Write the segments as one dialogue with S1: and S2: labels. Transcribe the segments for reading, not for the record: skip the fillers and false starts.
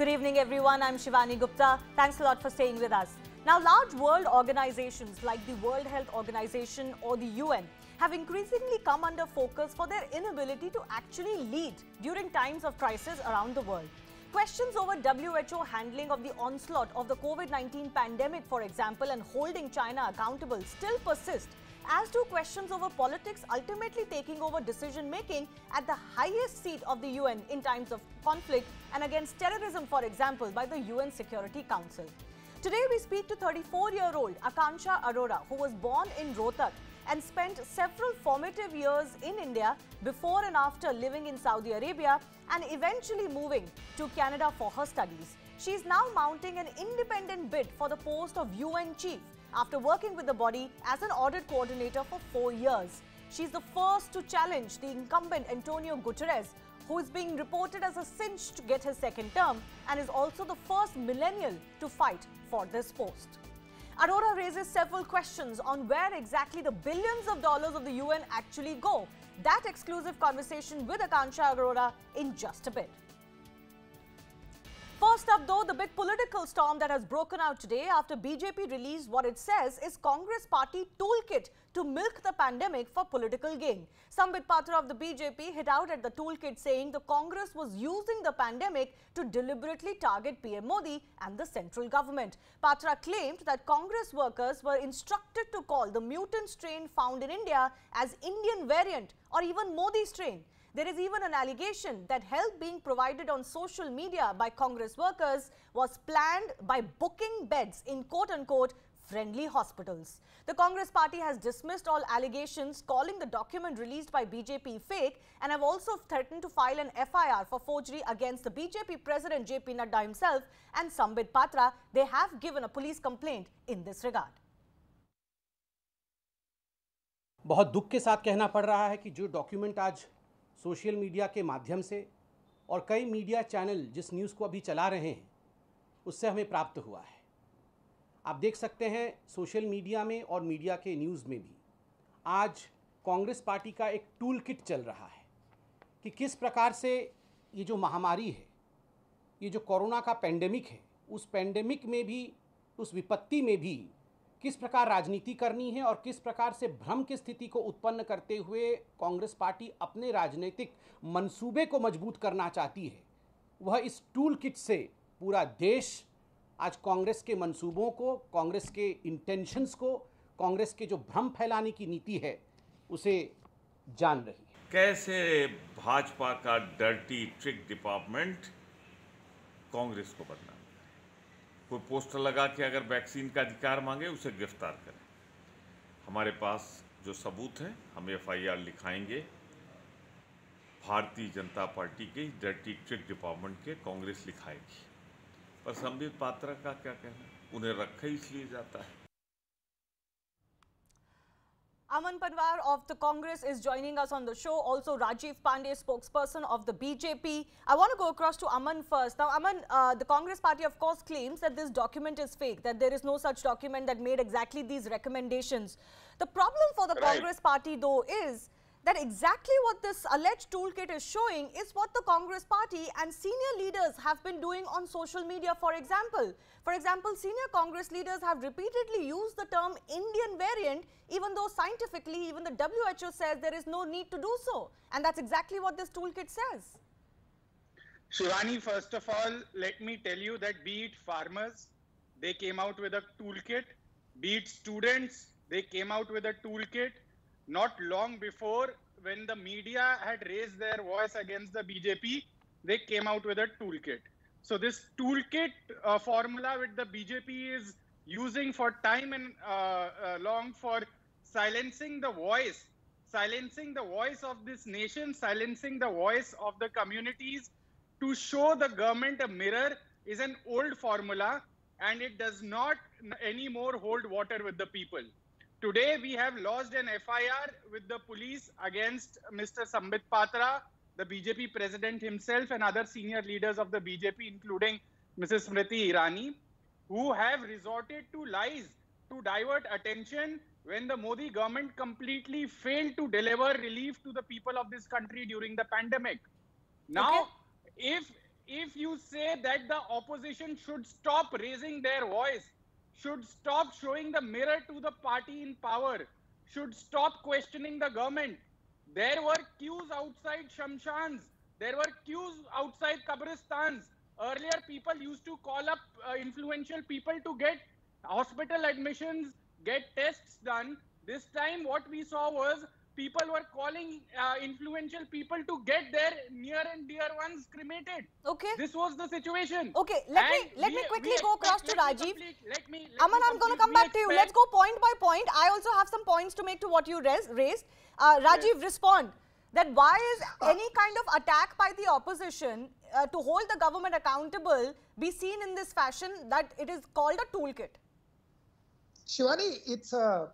S1: Good evening, everyone. I'm Shivani Gupta. Thanks a lot for staying with us. Now, large world organizations like the World Health Organization or the UN have increasingly come under focus for their inability to actually lead during times of crisis around the world. Questions over WHO handling of the onslaught of the COVID-19 pandemic, for example, and holding China accountable still persist, as do questions over politics ultimately taking over decision-making at the highest seat of the UN in times of conflict and against terrorism, for example, by the UN Security Council. Today, we speak to 34-year-old Akanksha Arora, who was born in Rohtak and spent several formative years in India before and after living in Saudi Arabia and eventually moving to Canada for her studies. She is now mounting an independent bid for the post of UN chief after working with the body as an audit coordinator for 4 years. She is the first to challenge the incumbent Antonio Guterres, who is being reported as a cinch to get his second term, and is also the first millennial to fight for this post. Arora raises several questions on where exactly the billions of dollars of the UN actually go. That exclusive conversation with Akanksha Arora in just a bit. First up, though, the big political storm that has broken out today after BJP released what it says is Congress party toolkit to milk the pandemic for political gain. Sambit Patra of the BJP hit out at the toolkit, saying the Congress was using the pandemic to deliberately target PM Modi and the central government. Patra claimed that Congress workers were instructed to call the mutant strain found in India as Indian variant or even Modi strain. There is even an allegation that help being provided on social media by Congress workers was planned by booking beds in quote-unquote friendly hospitals. The Congress party has dismissed all allegations, calling the document released by BJP fake, and have also threatened to file an FIR for forgery against the BJP president JP Nadda himself and Sambit Patra. They have given a police complaint in this regard.
S2: बहुत दुख के साथ कहना पड़ रहा है कि जो डॉक्यूमेंट आज सोशल मीडिया के माध्यम से और कई मीडिया चैनल जिस न्यूज़ को अभी चला रहे हैं उससे हमें प्राप्त हुआ है। आप देख सकते हैं सोशल मीडिया में और मीडिया के न्यूज़ में भी आज कांग्रेस पार्टी का एक टूल किट चल रहा है कि किस प्रकार से ये जो महामारी है, ये जो कोरोना का पेंडेमिक है, उस पेंडेमिक में भी, उस विपत्ति में भी किस प्रकार राजनीति करनी है और किस प्रकार से भ्रम की स्थिति को उत्पन्न करते हुए कांग्रेस पार्टी अपने राजनीतिक मंसूबे को मजबूत करना चाहती है। वह इस टूल किट से पूरा देश आज कांग्रेस के मंसूबों को, कांग्रेस के इंटेंशंस को, कांग्रेस के जो भ्रम फैलाने की नीति है उसे जान रही है।
S3: कैसे भाजपा का डर्टी ट्रिक डिपार्टमेंट कांग्रेस को बदनाम, कोई पोस्टर लगा के अगर वैक्सीन का अधिकार मांगे उसे गिरफ्तार करें। हमारे पास जो सबूत है हम FIR लिखाएंगे भारतीय जनता पार्टी के डर्टी ट्रिक डिपार्टमेंट के, कांग्रेस लिखाएगी। पर संबित पात्रा का क्या कहना, उन्हें रखा इसलिए जाता है।
S1: Aman Panwar of the Congress is joining us on the show. Also, Rajiv Pandey, spokesperson of the BJP. I want to go across to Aman first. Now, Aman, the Congress party, of course, claims that this document is fake, that there is no such document that made exactly these recommendations. The problem for the Congress party, though, is that exactly what this alleged toolkit is showing is what the Congress party and senior leaders have been doing on social media, for example. For example, senior Congress leaders have repeatedly used the term Indian variant, even though scientifically, even the WHO says there is no need to do so. And that's exactly what this toolkit says.
S4: Shivani, first of all, let me tell you that be it farmers, they came out with a toolkit, be it students, they came out with a toolkit. Not long before, when the media had raised their voice against the BJP, they came out with a toolkit. So this toolkit formula which the BJP is using for time and long for silencing the voice of this nation, silencing the voice of the communities, to show the government a mirror, is an old formula, and it does not anymore hold water with the people. Today, we have lodged an FIR with the police against Mr. Sambit Patra, the BJP president himself, and other senior leaders of the BJP, including Mrs. Smriti Irani, who have resorted to lies to divert attention when the Modi government completely failed to deliver relief to the people of this country during the pandemic. Now, if if you say that the opposition should stop raising their voice, should stop showing the mirror to the party in power, should stop questioning the government. There were queues outside Shamshans. There were queues outside Kabristans. Earlier, people used to call up influential people to get hospital admissions, get tests done. This time, what we saw was people were calling influential people to get their near and dear ones cremated.
S1: Okay.
S4: This was the situation.
S1: Okay, let me quickly go across to Rajiv. Aman, I'm going to come back to you. Let's go point by point. I also have some points to make to what you raised. Rajiv, respond. That why is any kind of attack by the opposition to hold the government accountable be seen in this fashion that it is called a toolkit?
S5: Shivani, it's a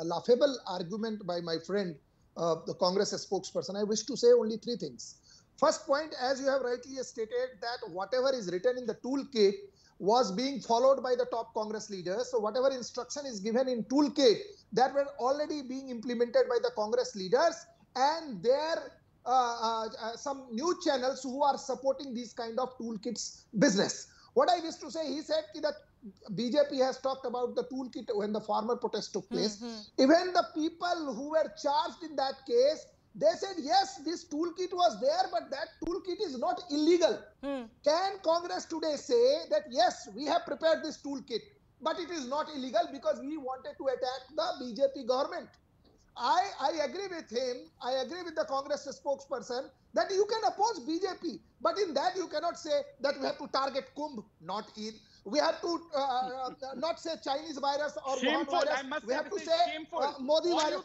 S5: laughable argument by my friend, the Congress spokesperson. I wish to say only three things. First point, as you have rightly stated, that whatever is written in the toolkit was being followed by the top Congress leaders. So whatever instruction is given in toolkit, that were already being implemented by the Congress leaders, and there some news channels who are supporting these kind of toolkits business. What I wish to say, he said that BJP has talked about the toolkit when the farmer protest took place. Even the people who were charged in that case, they said, yes, this toolkit was there, but that toolkit is not illegal. Can Congress today say that, yes, we have prepared this toolkit, but it is not illegal because we wanted to attack the BJP government? I agree with him. I agree with the Congress spokesperson that you can oppose BJP, but in that you cannot say that we have to target Kumbh, not Eid. We have to not say Chinese virus or Wuhan virus. We have to say Modi virus.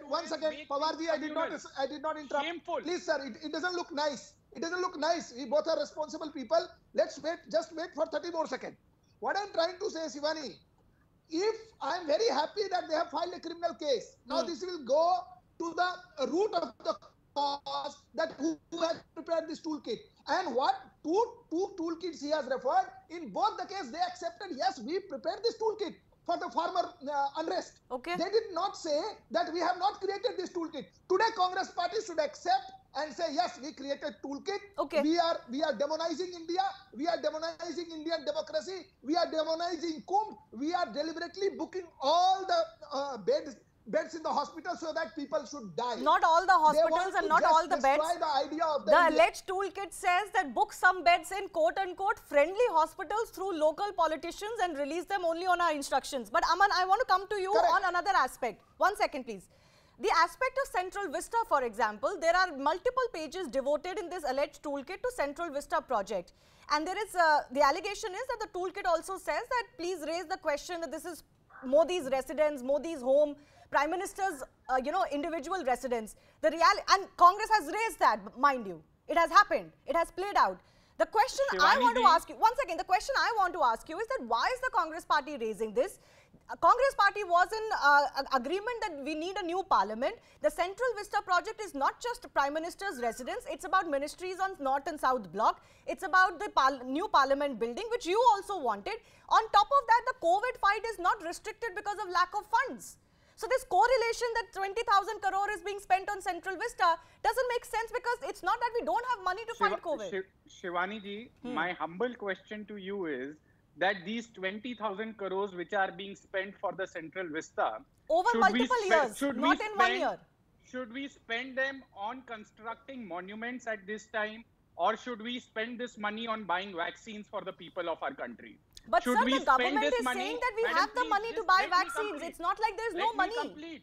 S5: One second, Pawarji, I did not interrupt.
S4: Shameful.
S5: Please, sir, it doesn't look nice. It doesn't look nice. We both are responsible people. Let's wait. Just wait for 30 more seconds. What I'm trying to say, Shivani, if I'm very happy that they have filed a criminal case, now this will go to the root of the cause, that who has prepared this toolkit. And what two toolkits he has referred, in both the case they accepted, yes, we prepared this toolkit for the farmer unrest.
S1: Okay.
S5: They did not say that we have not created this toolkit. Today Congress party should accept and say, yes, we created toolkit.
S1: Okay.
S5: We are demonizing India. We are demonizing Indian democracy. We are demonizing Kumbh. We are deliberately booking all the beds in the hospital so that people should die.
S1: Not all the hospitals and not all the beds.
S5: The idea of
S1: the alleged toolkit says that book some beds in quote-unquote friendly hospitals through local politicians and release them only on our instructions. But Aman, I want to come to you on another aspect. 1 second, please. The aspect of Central Vista, for example, there are multiple pages devoted in this alleged toolkit to Central Vista project. And there is, the allegation is that the toolkit also says that please raise the question that this is Modi's residence, Modi's home, Prime Minister's, individual residence. And Congress has raised that, mind you. It has happened. It has played out. The question I want to ask you, 1 second, the question I want to ask you is that why is the Congress party raising this? Congress party was in agreement that we need a new parliament. The Central Vista project is not just Prime Minister's residence. It's about ministries on North and South block. It's about the new parliament building, which you also wanted. On top of that, the COVID fight is not restricted because of lack of funds. So this correlation that 20,000 crore is being spent on Central Vista doesn't make sense because it's not that we don't have money to fight COVID.
S4: Shivani ji, my humble question to you is that these 20,000 crores which are being spent for the Central Vista
S1: over multiple years, not in 1 year.
S4: Should we spend them on constructing monuments at this time, or should we spend this money on buying vaccines for the people of our country?
S1: But sir, the government is saying that we have the money to buy vaccines. It's not like there's no money.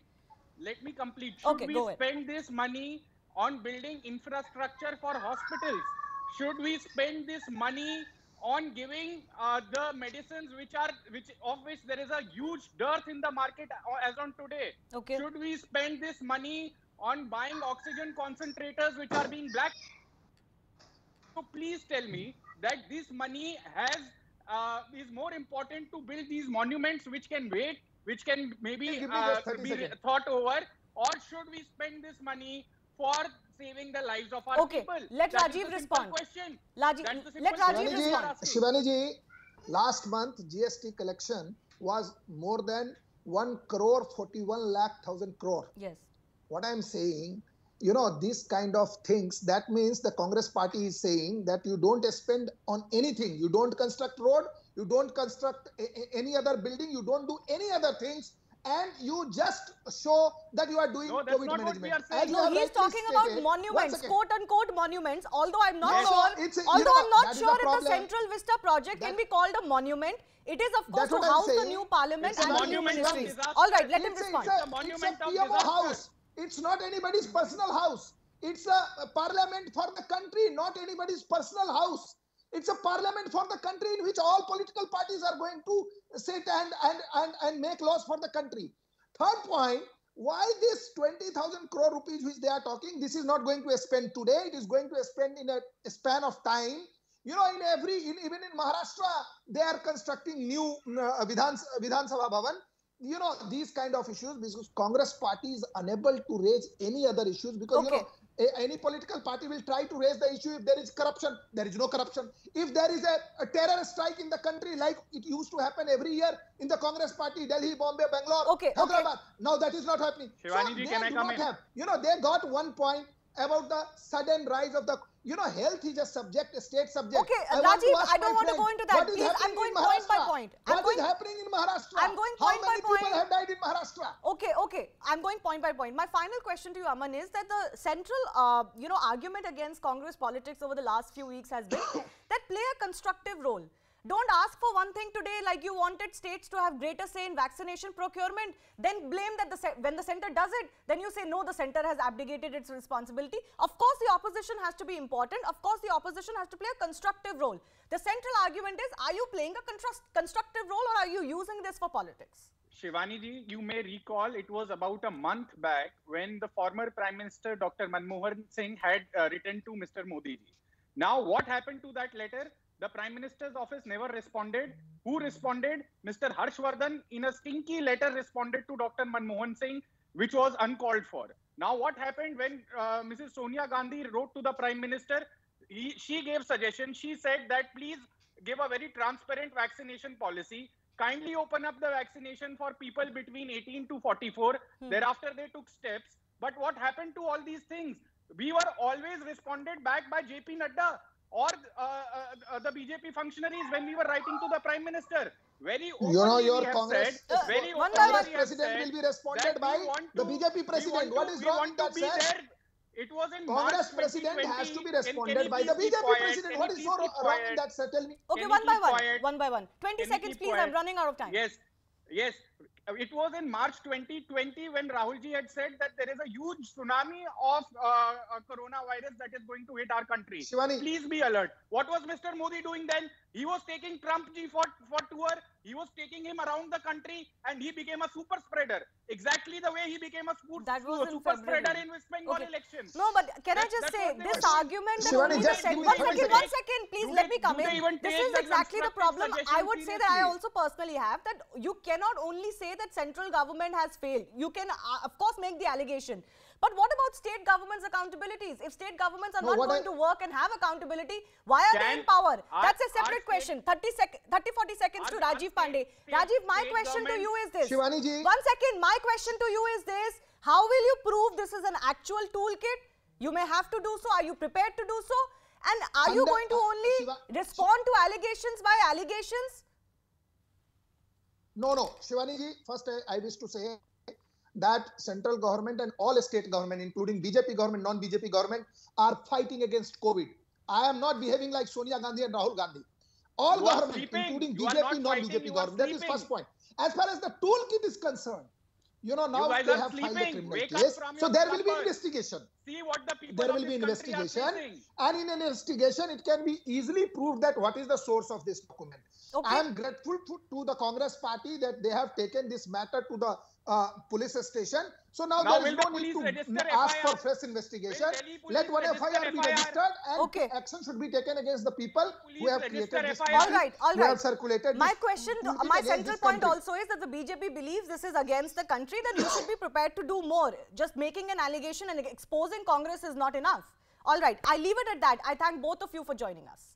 S4: Let me complete. Should we spend this money on building infrastructure for hospitals? Should we spend this money on giving the medicines of which there is a huge dearth in the market as on today?
S1: Okay.
S4: Should we spend this money on buying oxygen concentrators which are being black? So please tell me that this money is more important to build these monuments which can wait, which can maybe be thought over, or should we spend this money for saving the lives of our people?
S1: Let Rajiv respond. Let Rajiv respond.
S5: Shivani ji, last month GST collection was more than 1 crore 41 lakh thousand crore.
S1: Yes.
S5: What I am saying, these kind of things, that means the Congress party is saying that you don't spend on anything. You don't construct road, you don't construct any other building, you don't do any other things, and you just show that you are doing COVID
S4: not
S5: management.
S4: what we are saying.
S1: No, he's talking about monuments, quote-unquote monuments. Although I'm not sure, if the Central Vista project can be called a monument. It is, of course, to house the new parliament and the new ministries. All right, let him respond.
S5: It's a PMO house. It's not anybody's personal house. It's a parliament for the country, not anybody's personal house. It's a parliament for the country in which all political parties are going to sit and make laws for the country. Third point, why this 20,000 crore rupees which they are talking, this is not going to spend today. It is going to spend in a span of time. Even in Maharashtra, they are constructing new Vidhan Sabha Bhavan. These kind of issues, because Congress party is unable to raise any other issues, because any political party will try to raise the issue if there is corruption. There is no corruption. If there is a terror strike in the country, like it used to happen every year in the Congress party, Delhi, Bombay, Bangalore, Hyderabad. Now that is not happening.
S4: Shivani ji, can I come in?
S5: They got one point about the sudden rise of the, health is a subject, a state subject.
S1: Okay, Rajiv, I don't want to go into that. Please, I'm going point by point.
S5: What is happening in Maharashtra?
S1: I'm going point by point.
S5: How many people have died in Maharashtra?
S1: Okay. I'm going point by point. My final question to you, Aman, is that the central, argument against Congress politics over the last few weeks has been that play a constructive role. Don't ask for one thing today, like you wanted states to have greater say in vaccination procurement, then blame that when the center does it, then you say, no, the center has abdicated its responsibility. Of course, the opposition has to be important. Of course, the opposition has to play a constructive role. The central argument is, are you playing a constructive role, or are you using this for politics?
S4: Shivani ji, you may recall it was about a month back when the former Prime Minister Dr. Manmohan Singh had written to Mr. Modi ji. Now, what happened to that letter? The Prime Minister's office never responded. Who responded? Mr. Harshvardhan, in a stinky letter, responded to Dr. Manmohan Singh, which was uncalled for. Now, what happened when Mrs. Sonia Gandhi wrote to the Prime Minister? She gave suggestions. She said that please give a very transparent vaccination policy. Kindly open up the vaccination for people between 18 to 44. Thereafter, they took steps. But what happened to all these things? We were always responded back by JP Nadda or the BJP functionaries when we were writing to the Prime Minister. Very openly
S5: your Congress, Congress president will be responded by the BJP president. What is wrong with that, sir?
S4: It was in
S5: Congress president has to be responded by the BJP president. What is so wrong in that, sir? Tell me.
S1: Okay, one by one. 20 seconds, please. I'm running out of time.
S4: Yes. It was in March 2020 when Rahul ji had said that there is a huge tsunami of coronavirus that is going to hit our country.
S5: Shivani.
S4: Please be alert. What was Mr. Modi doing then? He was taking Trump ji for tour. He was taking him around the country and he became a super spreader. Exactly the way he became a super spreader in West Bengal election.
S1: No, but can I just say, this argument that only the center... One second, please, let me come in. This is exactly the problem. I would say that I also personally have, that you cannot only say that central government has failed. You can, of course, make the allegation. But what about state governments' accountabilities? If state governments are not going to work and have accountability, why are they in power? That's a separate question. 30-40 seconds to Rajiv Pandey. Rajiv, my question to you is this.
S5: Shivani ji.
S1: 1 second. My question to you is this. How will you prove this is an actual toolkit? You may have to do so. Are you prepared to do so? And are you going to only respond to allegations by allegations?
S5: No. Shivani ji, first I wish to say that central government and all state government, including BJP government, non-BJP government, are fighting against COVID. I am not behaving like Sonia Gandhi and Rahul Gandhi. All government, including BJP, non-BJP government. That is first point. As far as the toolkit is concerned, now they have filed a criminal case. So there will be investigation.
S4: See what the people
S5: there will be investigation. And in an investigation, it can be easily proved that what is the source of this document.
S1: Okay.
S5: I am grateful to the Congress party that they have taken this matter to the police station. So now there is no need to ask for fresh investigation. Let one FIR be registered and action should be taken against the people who have created this
S1: all right.
S5: Who have circulated
S1: my question, my central point also is that the BJP believes this is against the country, then you should be prepared to do more. Just making an allegation and exposing Congress is not enough. All right, I leave it at that. I thank both of you for joining us.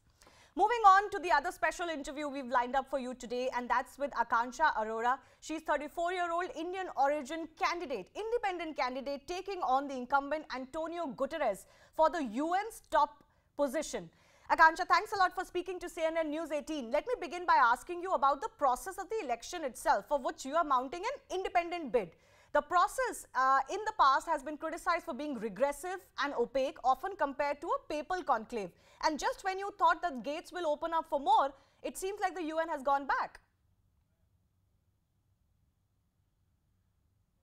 S1: Moving on to the other special interview we've lined up for you today, and that's with Akanksha Arora. She's 34-year-old Indian origin candidate, independent candidate, taking on the incumbent Antonio Guterres for the UN's top position. Akanksha, thanks a lot for speaking to CNN News 18. Let me begin by asking you about the process of the election itself, for which you are mounting an independent bid. The process in the past has been criticized for being regressive and opaque, often compared to a papal conclave. And just when you thought that gates will open up for more, it seems like the UN has gone back.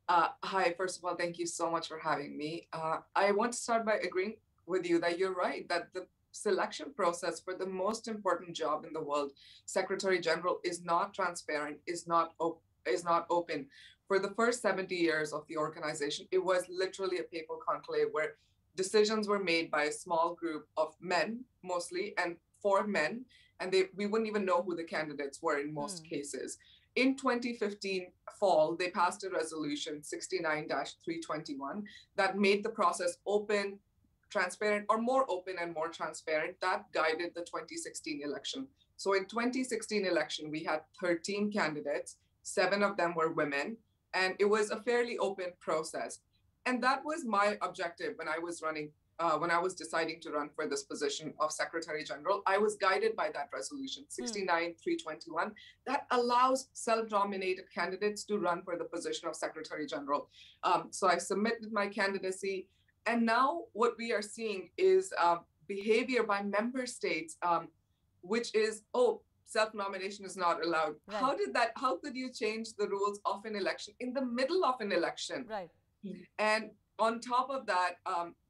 S6: Hi, first of all, thank you so much for having me. I want to start by agreeing with you that you're right, that the selection process for the most important job in the world, Secretary General, is not transparent, is not open. For the first 70 years of the organization, it was literally a papal conclave where decisions were made by a small group of men, mostly, and for men, and we wouldn't even know who the candidates were in most cases. In 2015 fall, they passed a resolution, 69-321, that made the process open, transparent, or more open and more transparent. That guided the 2016 election. So in 2016 election, we had 13 candidates, 7 of them were women, and it was a fairly open process. And that was my objective when I was running, when I was deciding to run for this position of Secretary General. I was guided by that resolution, 69-321, that allows self-nominated candidates to run for the position of Secretary General. So I submitted my candidacy. And now what we are seeing is behavior by member states, which is, self-nomination is not allowed. Right. How could you change the rules of an election in the middle of an election?
S1: Right.
S6: And on top of that,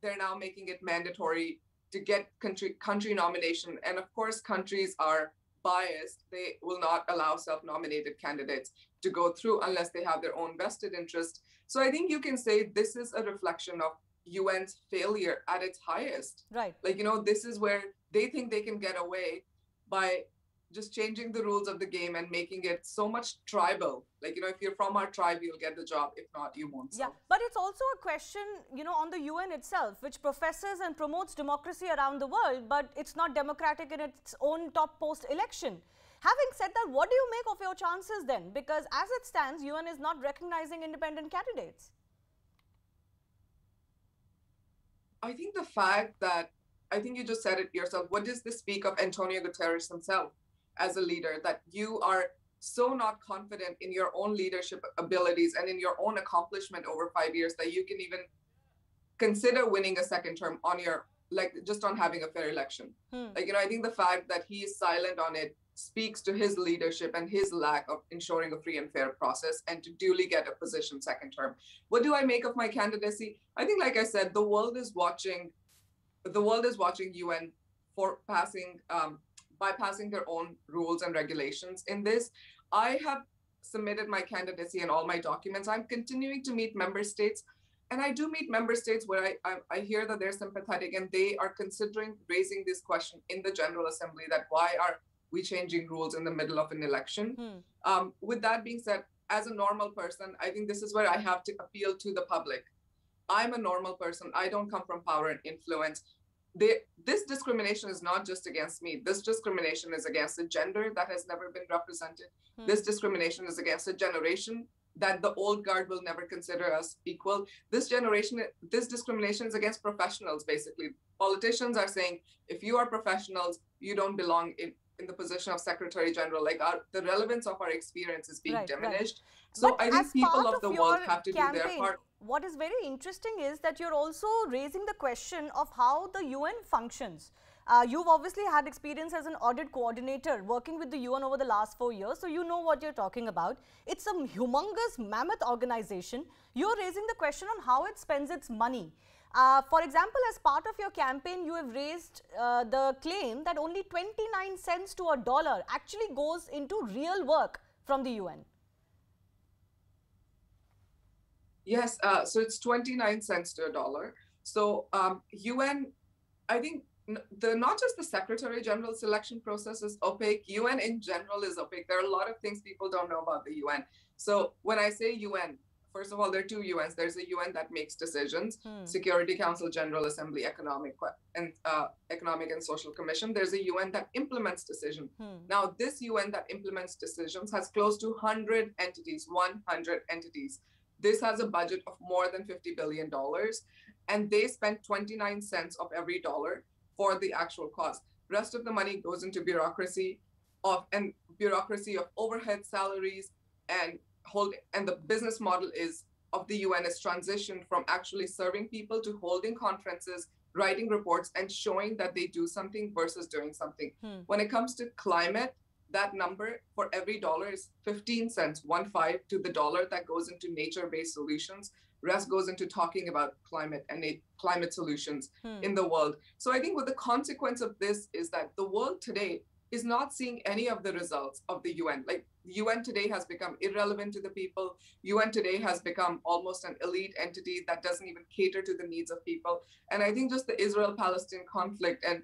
S6: they're now making it mandatory to get country nomination. And of course, countries are biased. They will not allow self-nominated candidates to go through unless they have their own vested interest. So I think you can say this is a reflection of UN's failure at its highest.
S1: Right.
S6: Like, this is where they think they can get away by just changing the rules of the game and making it so much tribal. Like, if you're from our tribe, you'll get the job. If not, you won't.
S1: Yeah, but it's also a question, on the UN itself, which professes and promotes democracy around the world, but it's not democratic in its own top post election. Having said that, what do you make of your chances then? Because as it stands, UN is not recognizing independent candidates.
S6: I think the fact that, I think you just said it yourself, what does this speak of Antonio Guterres himself as a leader, that you are so not confident in your own leadership abilities and in your own accomplishment over 5 years that you can even consider winning a second term on your, just on having a fair election. I think the fact that he is silent on it speaks to his leadership and his lack of ensuring a free and fair process and to duly get a position second term. What do I make of my candidacy? I think, like I said, the world is watching UN for bypassing their own rules and regulations in this. I have submitted my candidacy and all my documents. I'm continuing to meet member states, and I do meet member states where I hear that they're sympathetic and they are considering raising this question in the General Assembly, that why are we changing rules in the middle of an election? With that being said, as a normal person, I think this is where I have to appeal to the public. I'm a normal person. I don't come from power and influence. This discrimination is not just against me. This discrimination is against a gender that has never been represented. This discrimination is against a generation that the old guard will never consider us equal. This discrimination is against professionals, basically. Politicians are saying, if you are professionals, you don't belong in the position of Secretary General. The relevance of our experience is being diminished.
S1: Right.
S6: So I think people of the world have to do their part.
S1: What is very interesting is that you're also raising the question of how the UN functions. You've obviously had experience as an audit coordinator working with the UN over the last 4 years, so you know what you're talking about. It's a humongous mammoth organization. You're raising the question on how it spends its money. For example, as part of your campaign, you have raised the claim that only 29 cents to a dollar actually goes into real work from the UN.
S6: Yes, so it's 29 cents to a dollar. So UN, I think not just the Secretary General selection process is opaque, UN in general is opaque. There are a lot of things people don't know about the UN. So when I say UN, first of all, there are two UNs. There's a UN that makes decisions, Security Council, General Assembly, Economic and Social Commission. There's a UN that implements decision. Now, this UN that implements decisions has close to 100 entities, 100 entities. This has a budget of more than $50 billion, and they spend 29 cents of every dollar for the actual cost. Rest of the money goes into bureaucracy of overhead salaries and the business model of the UN is transitioned from actually serving people to holding conferences, writing reports, and showing that they do something versus doing something. When it comes to climate, that number for every dollar is 15 cents, 1/5 to the dollar that goes into nature-based solutions. Rest goes into talking about climate and climate solutions in the world. So I think what the consequence of this is that the world today is not seeing any of the results of the UN. Like, the UN today has become irrelevant to the people. UN today has become almost an elite entity that doesn't even cater to the needs of people. And I think just the Israel-Palestine conflict and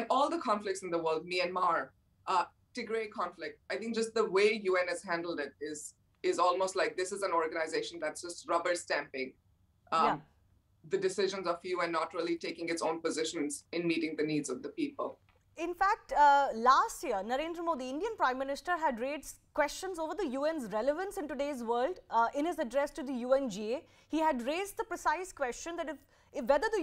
S6: all the conflicts in the world, Myanmar, Tigray conflict, I think just the way UN has handled it is almost like this is an organization that's just rubber stamping the decisions of UN, not really taking its own positions in meeting the needs of the people.
S1: In fact, last year, Narendra Modi, Indian Prime Minister, had raised questions over the UN's relevance in today's world. In his address to the UNGA, he had raised the precise question that if whether the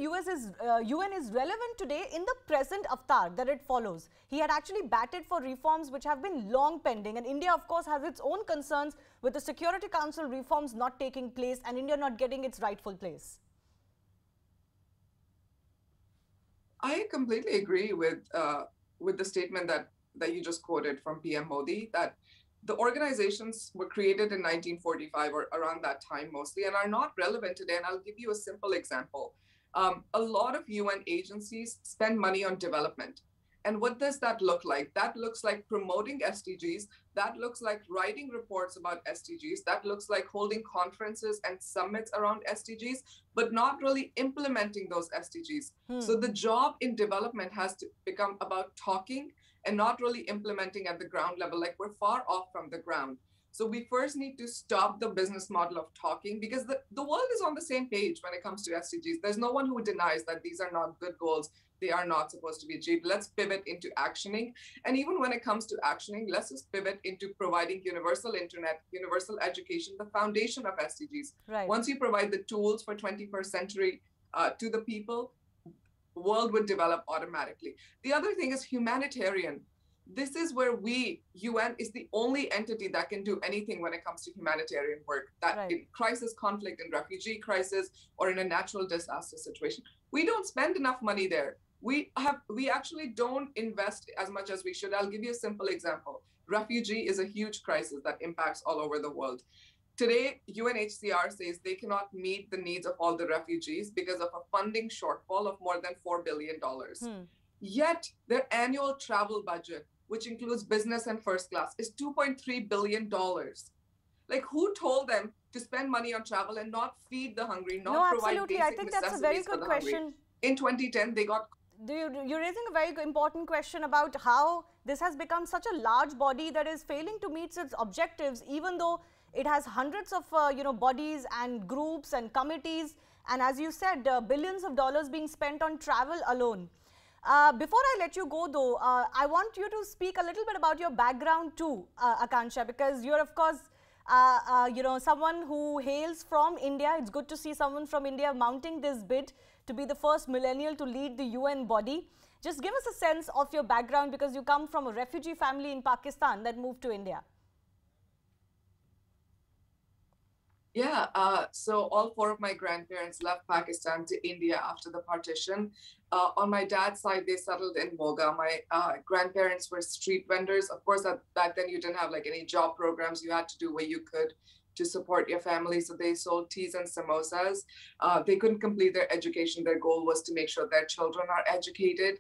S1: UN is relevant today in the present avatar that it follows. He had actually batted for reforms which have been long pending, and India, of course, has its own concerns with the Security Council reforms not taking place and India not getting its rightful place.
S6: I completely agree with the statement that you just quoted from PM Modi, that the organizations were created in 1945 or around that time mostly and are not relevant today. And I'll give you a simple example. A lot of UN agencies spend money on development. And what does that look like? That looks like promoting SDGs. That looks like writing reports about SDGs. That looks like holding conferences and summits around SDGs, but not really implementing those SDGs. So the job in development has to become about talking and not really implementing at the ground level. Like, we're far off from the ground. So we first need to stop the business model of talking, because the world is on the same page when it comes to SDGs. There's no one who denies that these are not good goals. They are not supposed to be achieved. Let's pivot into actioning. And even when it comes to actioning, let's just pivot into providing universal internet, universal education, the foundation of SDGs.
S1: Right.
S6: Once you provide the tools for 21st century to the people, the world would develop automatically. The other thing is humanitarian. This is where UN is the only entity that can do anything when it comes to humanitarian work, that in crisis, conflict, and refugee crisis, or in a natural disaster situation. We don't spend enough money there. We actually don't invest as much as we should. I'll give you a simple example. Refugee is a huge crisis that impacts all over the world. Today, UNHCR says they cannot meet the needs of all the refugees because of a funding shortfall of more than $4 billion. Yet their annual travel budget, which includes business and first class, is $2.3 billion. Like, who told them to spend money on travel and not feed the hungry, not provide basic necessities for the hungry?
S1: I think that's a very good question.
S6: In 2010, they got...
S1: You're raising a very important question about how this has become such a large body that is failing to meet its objectives, even though it has hundreds of bodies and groups and committees, and as you said, billions of dollars being spent on travel alone. Before I let you go, though, I want you to speak a little bit about your background too, Akanksha, because you're, of course, someone who hails from India. It's good to see someone from India mounting this bid to be the first millennial to lead the UN body. Just give us a sense of your background, because you come from a refugee family in Pakistan that moved to India.
S6: Yeah, so all four of my grandparents left Pakistan to India after the partition. On my dad's side, they settled in Moga. My grandparents were street vendors. Of course, back then you didn't have like any job programs. You had to do what you could to support your family. So they sold teas and samosas. They couldn't complete their education. Their goal was to make sure their children are educated,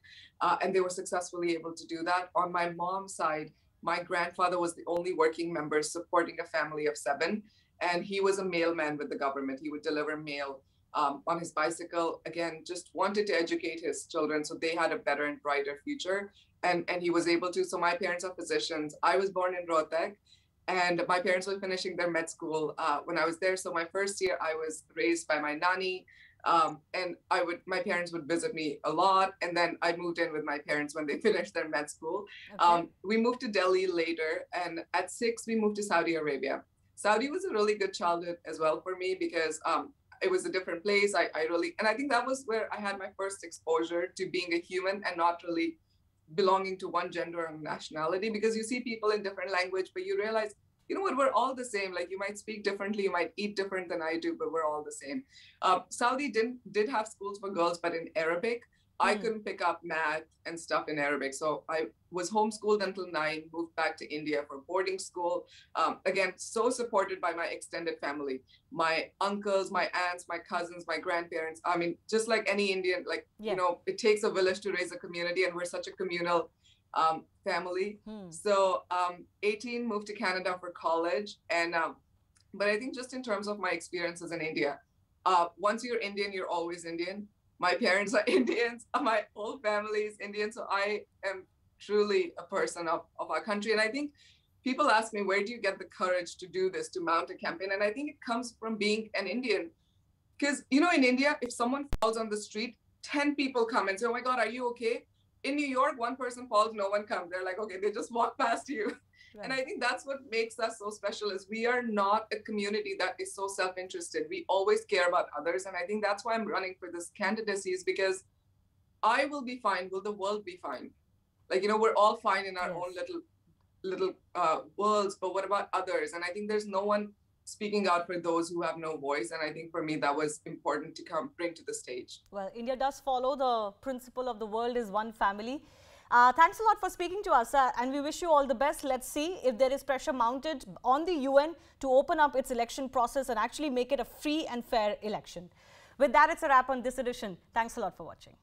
S6: and they were successfully able to do that. On my mom's side, my grandfather was the only working member supporting a family of 7. And he was a mailman with the government. He would deliver mail on his bicycle. Again, just wanted to educate his children so they had a better and brighter future. And he was able to. So my parents are physicians. I was born in Rohtak. And my parents were finishing their med school when I was there. So my first year, I was raised by my nanny. And my parents would visit me a lot. And then I moved in with my parents when they finished their med school.
S1: Okay.
S6: We moved to Delhi later. And at 6, we moved to Saudi Arabia. Saudi was a really good childhood as well for me because it was a different place. And I think that was where I had my first exposure to being a human and not really belonging to one gender or nationality, because you see people in different language, but you realize, you know what, we're all the same. Like, you might speak differently, you might eat different than I do, but we're all the same. Saudi did have schools for girls, but in Arabic. I couldn't pick up math and stuff in Arabic. So I was homeschooled until 9, moved back to India for boarding school. Again, so supported by my extended family, my uncles, my aunts, my cousins, my grandparents. I mean, just like any Indian, like, you know, it takes a village to raise a community, and we're such a communal family. So 18, moved to Canada for college. And but I think just in terms of my experiences in India, once you're Indian, you're always Indian. My parents are Indians, my whole family is Indian. So I am truly a person of our country. And I think people ask me, where do you get the courage to do this, to mount a campaign? And I think it comes from being an Indian. Because, you know, in India, if someone falls on the street, 10 people come and say, oh my God, are you okay? In New York, one person falls, no one comes. They're like, okay, they just walk past you. Right. And I think that's what makes us so special, is we are not a community that is so self-interested. We always care about others. And I think that's why I'm running for this candidacy, is because I will be fine. Will the world be fine? Like, you know, we're all fine in our own little worlds, but what about others? And I think there's no one speaking out for those who have no voice. And I think for me, that was important to bring to the stage.
S1: Well, India does follow the principle of the world is one family. Thanks a lot for speaking to us, and we wish you all the best. Let's see if there is pressure mounted on the UN to open up its election process and actually make it a free and fair election. With that, it's a wrap on this edition. Thanks a lot for watching.